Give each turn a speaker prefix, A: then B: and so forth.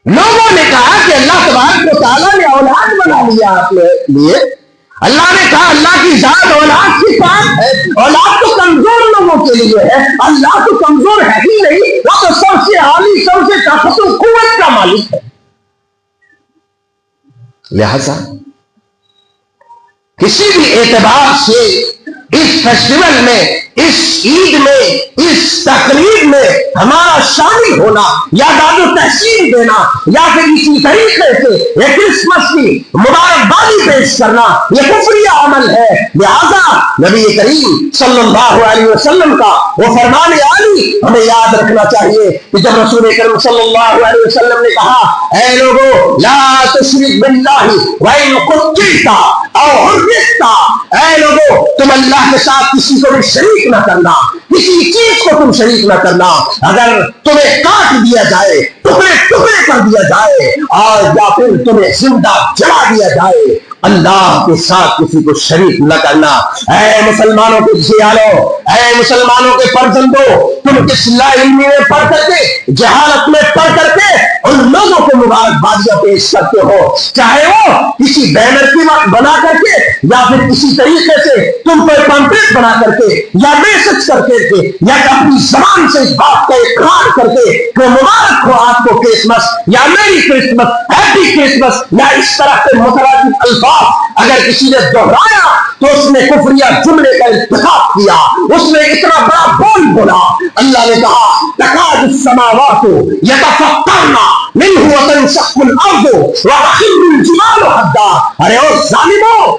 A: لوگوں نے کہا کہ اللہ تبارک و تعالیٰ نے اولاد بنا لیا اپنے لیے. اللہ نے کہا اللہ کی ذات اولاد کی بات ہے. اولاد تو کمزور لوگوں کے لیے ہے. اللہ تو کمزور ہے ہی نہیں, وہ تو سب سے عالی, سب سے طاقت و قوت کا مالک ہے. لہذا کسی بھی اعتبار سے اس فیسٹیول میں, اس عید میں, اس تقریب میں ہمارا شامل ہونا یا داد و تحسین دینا یا پھر اسی طریقے سے یہ کرسمس کی مبارکبادی پیش کرنا یہ کفریہ عمل ہے. لہذا نبی کریم صلی اللہ علیہ وسلم کا وہ فرمان عالی ہمیں یاد رکھنا چاہیے کہ جب رسول کریم صلی اللہ علیہ وسلم نے کہا اے لوگو لا تشرک باللہ وَإِن قُتِلْتَ أَوْ حُرِّقْتَ, اے لوگو تم اللہ کے ساتھ کسی کو بھی شریک نہ کرنا, کسی چیز کو تم شریک نہ کرنا. اگر تمہیں کاٹ دیا جائے, ٹکڑے ٹکڑے کر دیا جائے, اور یا پھر تمہیں زندہ جلا دیا جائے, اللہ کے ساتھ کسی کو شریک نہ کرنا. اے مسلمانوں کے جھیالوں, اے مسلمانوں کے فرزندوں, تم اس لا علمی میں پڑھ کر کے, جہالت میں پڑھ کر کے ان لوگوں کو مبارکبادیاں پیش کرتے ہو, چاہے وہ کسی بینر کی بنا کر کے یا پھر کسی طریقے سے تم پر پمپلیٹ بنا کر کے یا میسج کر کے یا اپنی زبان سے اس بات کا اقرار کر کے کہ مبارک ہو آپ کو کرسمس یا میری کرسمس, ہیپی کرسمس, یا اس طرح کے مترادف الفاظ اگر کسی نے دہرایا تو اس نے کفریہ جملے کا انتخاب کیا, اس نے اتنا بڑا بول بولا. اللہ نے کہا تکاد السماوات یتفطرن منہ وتنشق الارض وتخر الجبال حدا. ارے او ظالموں,